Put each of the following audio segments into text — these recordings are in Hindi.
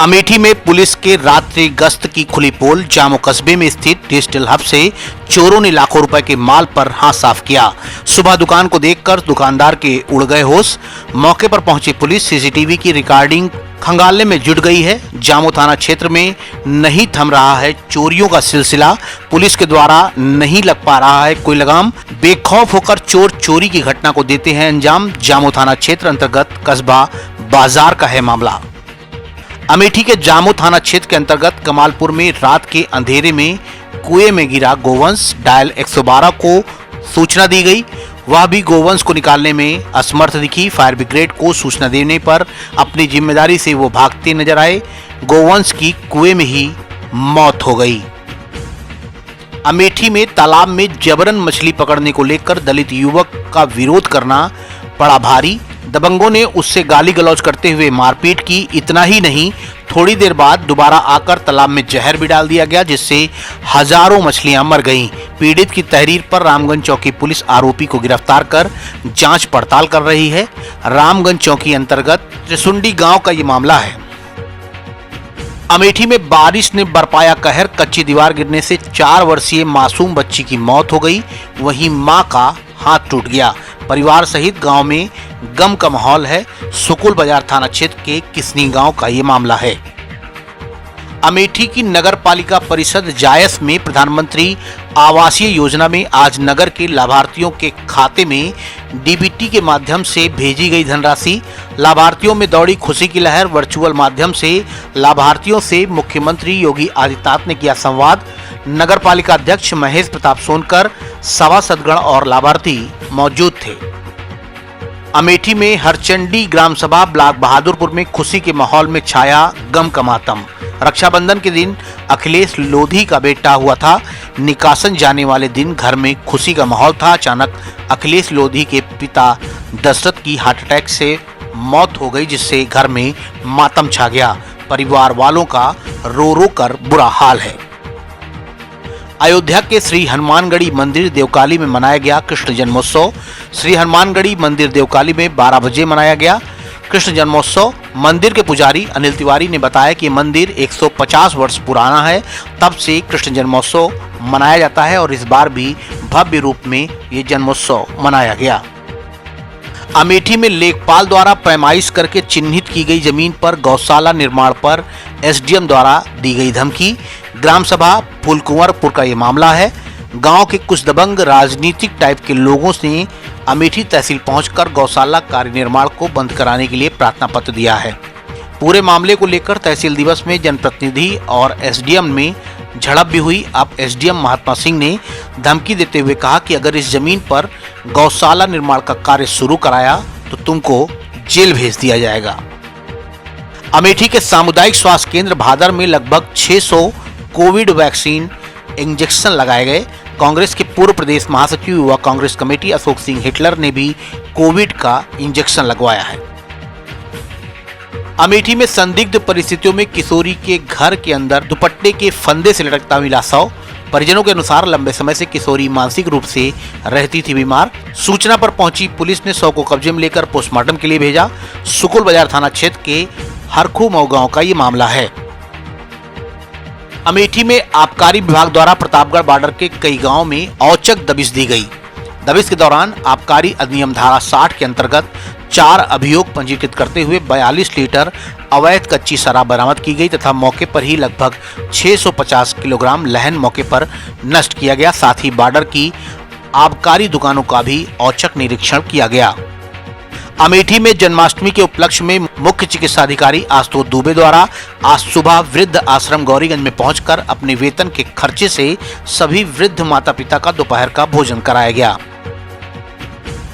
अमेठी में पुलिस के रात्रि गश्त की खुली पोल। जामो कस्बे में स्थित डिजिटल हब से चोरों ने लाखों रुपए के माल पर हाथ साफ किया। सुबह दुकान को देखकर दुकानदार के उड़ गए होश। मौके पर पहुंची पुलिस सीसीटीवी की रिकॉर्डिंग खंगालने में जुट गई है। जामो थाना क्षेत्र में नहीं थम रहा है चोरियों का सिलसिला। पुलिस के द्वारा नहीं लग पा रहा है कोई लगाम। बेखौफ होकर चोर चोरी की घटना को देते हैं अंजाम। जामो थाना क्षेत्र अंतर्गत कस्बा बाजार का है मामला। अमेठी के जामो थाना क्षेत्र के अंतर्गत कमालपुर में रात के अंधेरे में कुएं में गिरा गोवंश। डायल 112 को सूचना दी गई, वह भी गोवंश को निकालने में असमर्थ दिखी। फायर ब्रिगेड को सूचना देने पर अपनी जिम्मेदारी से वो भागते नजर आए। गोवंश की कुएं में ही मौत हो गई। अमेठी में तालाब में जबरन मछली पकड़ने को लेकर दलित युवक का विरोध करना पड़ा भारी। दबंगों ने उससे गाली गलौज करते हुए मारपीट की। इतना ही नहीं, थोड़ी देर बाद दोबारा आकर तालाब में जहर भी डाल दिया गया, जिससे हजारों मछलियां मर गईं। पीड़ित की तहरीर पर रामगंज चौकी पुलिस आरोपी को गिरफ्तार कर जांच पड़ताल कर रही है। रामगंज चौकी अंतर्गत त्रिसुंडी गांव का ये मामला है। अमेठी में बारिश ने बरपाया कहर। कच्ची दीवार गिरने से 4 वर्षीय मासूम बच्ची की मौत हो गई, वहीं मां का हाथ टूट गया। परिवार सहित गांव में गम का माहौल है। सुकुल बाजार थाना क्षेत्र के किसनी गांव का ये मामला है। अमेठी की नगर पालिका परिषद जायस में प्रधानमंत्री आवासीय योजना में आज नगर के लाभार्थियों के खाते में डीबीटी के माध्यम से भेजी गई धनराशि। लाभार्थियों में दौड़ी खुशी की लहर। वर्चुअल माध्यम से लाभार्थियों से मुख्यमंत्री योगी आदित्यनाथ ने किया संवाद। नगर पालिका अध्यक्ष महेश प्रताप सोनकर, सभासदगण और लाभार्थी मौजूद थे। अमेठी में हरचंडी ग्राम सभा ब्लॉक बहादुरपुर में खुशी के माहौल में छाया गम का मातम। रक्षाबंधन के दिन अखिलेश लोधी का बेटा हुआ था। निकासन जाने वाले दिन घर में खुशी का माहौल था। अचानक अखिलेश लोधी के पिता दशरथ की हार्ट अटैक से मौत हो गई, जिससे घर में मातम छा गया। परिवार वालों का रो रो कर बुरा हाल है। अयोध्या के श्री हनुमानगढ़ी मंदिर देवकाली में मनाया गया कृष्ण जन्मोत्सव। श्री हनुमानगढ़ी मंदिर देवकाली में 12 बजे मनाया गया कृष्ण जन्मोत्सव। मंदिर के पुजारी अनिल तिवारी ने बताया कि मंदिर 150 वर्ष पुराना है, तब से कृष्ण जन्मोत्सव मनाया जाता है और इस बार भी भव्य रूप में ये जन्मोत्सव मनाया गया। अमेठी में लेखपाल द्वारा पैमाइश करके चिन्हित की गई जमीन पर गौशाला निर्माण पर एसडीएम द्वारा दी गई धमकी। ग्राम सभा फूलकुंवरपुर का ये मामला है। गांव के कुछ दबंग राजनीतिक टाइप के लोगों ने अमेठी तहसील पहुंचकर गौशाला कार्य निर्माण को बंद कराने के लिए प्रार्थना पत्र दिया है। पूरे मामले को लेकर तहसील दिवस में जनप्रतिनिधि और एसडीएम में झड़प भी हुई। अब एसडीएम महात्मा सिंह ने धमकी देते हुए कहा कि अगर इस जमीन पर गौशाला निर्माण का कार्य शुरू कराया तो तुमको जेल भेज दिया जाएगा। अमेठी के सामुदायिक स्वास्थ्य केंद्र भादर में लगभग 600 कोविड वैक्सीन इंजेक्शन लगाए गए। कांग्रेस के पूर्व प्रदेश महासचिव युवा कांग्रेस कमेटी अशोक सिंह हिटलर ने भी कोविड का इंजेक्शन लगवाया है। अमेठी में संदिग्ध परिस्थितियों में किशोरी के घर के अंदर दुपट्टे के फंदे से लटकता मिला शव। परिजनों के अनुसार लंबे समय से किशोरी मानसिक रूप से रहती थी बीमार। सूचना पर पहुंची पुलिस ने शव को कब्जे में लेकर पोस्टमार्टम के लिए भेजा। सुकुल बाजार थाना क्षेत्र के हरखू मऊ गांव का ये मामला है। अमेठी में आबकारी विभाग द्वारा प्रतापगढ़ बॉर्डर के कई गांवों में औचक दबिश दी गई। दबिश के दौरान आबकारी अधिनियम धारा 60 के अंतर्गत 4 अभियोग पंजीकृत करते हुए 42 लीटर अवैध कच्ची शराब बरामद की गई तथा मौके पर ही लगभग 650 किलोग्राम लहन मौके पर नष्ट किया गया। साथ ही बॉर्डर की आबकारी दुकानों का भी औचक निरीक्षण किया गया। अमेठी में जन्माष्टमी के उपलक्ष्य में मुख्य चिकित्सा अधिकारी आशुतोष दुबे द्वारा आज सुबह वृद्ध आश्रम गौरीगंज में पहुंचकर अपने वेतन के खर्चे से सभी वृद्ध माता पिता का दोपहर का भोजन कराया गया।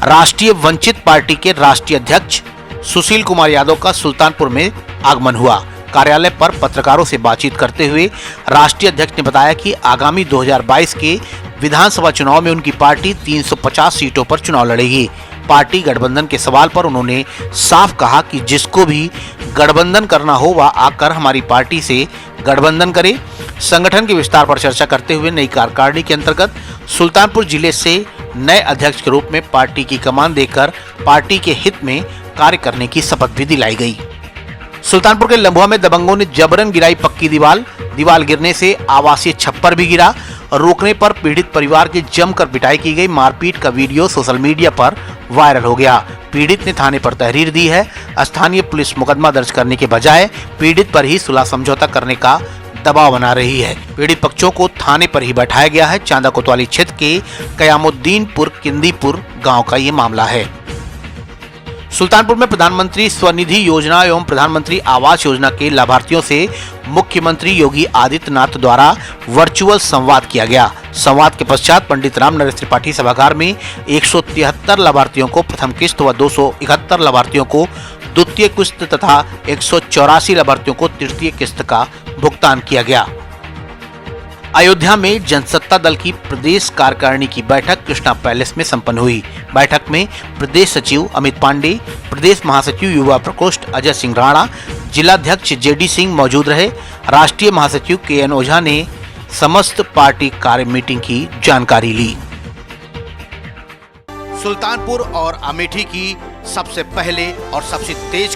राष्ट्रीय वंचित पार्टी के राष्ट्रीय अध्यक्ष सुशील कुमार यादव का सुल्तानपुर में आगमन हुआ। कार्यालय पर पत्रकारों से बातचीत करते हुए राष्ट्रीय अध्यक्ष ने बताया कि आगामी 2022 के विधानसभा चुनाव में उनकी पार्टी 350 सीटों पर चुनाव लड़ेगी। पार्टी गठबंधन के सवाल पर उन्होंने साफ कहा कि जिसको भी गठबंधन करना हो वह आकर हमारी पार्टी से गठबंधन करे। संगठन के विस्तार पर चर्चा करते हुए नई कार्यकारिणी के अंतर्गत सुल्तानपुर जिले से नए अध्यक्ष के रूप में पार्टी की कमान देकर पार्टी के हित में कार्य करने की शपथ भी दिलाई गई। सुल्तानपुर के लम्बुआ में दबंगों ने जबरन गिराई पक्की दीवार गिरने से आवासीय छप्पर भी गिरा। रोकने पर पीड़ित परिवार की जमकर पिटाई की गई। मारपीट का वीडियो सोशल मीडिया पर वायरल हो गया। पीड़ित ने थाने पर तहरीर दी है। स्थानीय पुलिस मुकदमा दर्ज करने के बजाय पीड़ित पर ही सुलह समझौता करने का दबाव बना रही है। पीड़ित पक्षों को थाने पर ही बैठाया गया है। चांदा कोतवाली क्षेत्र के कयामुद्दीनपुर किंदीपुर गांव का ये मामला है। सुल्तानपुर में प्रधानमंत्री स्वनिधि योजना एवं प्रधानमंत्री आवास योजना के लाभार्थियों से मुख्यमंत्री योगी आदित्यनाथ द्वारा वर्चुअल संवाद किया गया। संवाद के पश्चात पंडित राम नरेश त्रिपाठी सभागार में 173 लाभार्थियों को प्रथम किस्त व 271 लाभार्थियों को द्वितीय किस्त तथा 184 लाभार्थियों को तृतीय किस्त का भुगतान किया गया। अयोध्या में जनसत्ता दल की प्रदेश कार्यकारिणी की बैठक कृष्णा पैलेस में संपन्न हुई। बैठक में प्रदेश सचिव अमित पांडे, प्रदेश महासचिव युवा प्रकोष्ठ अजय सिंह राणा, जिलाध्यक्ष जेडी सिंह मौजूद रहे। राष्ट्रीय महासचिव KN ओझा ने समस्त पार्टी कार्य मीटिंग की जानकारी ली। सुल्तानपुर और अमेठी की सबसे पहले और सबसे तेज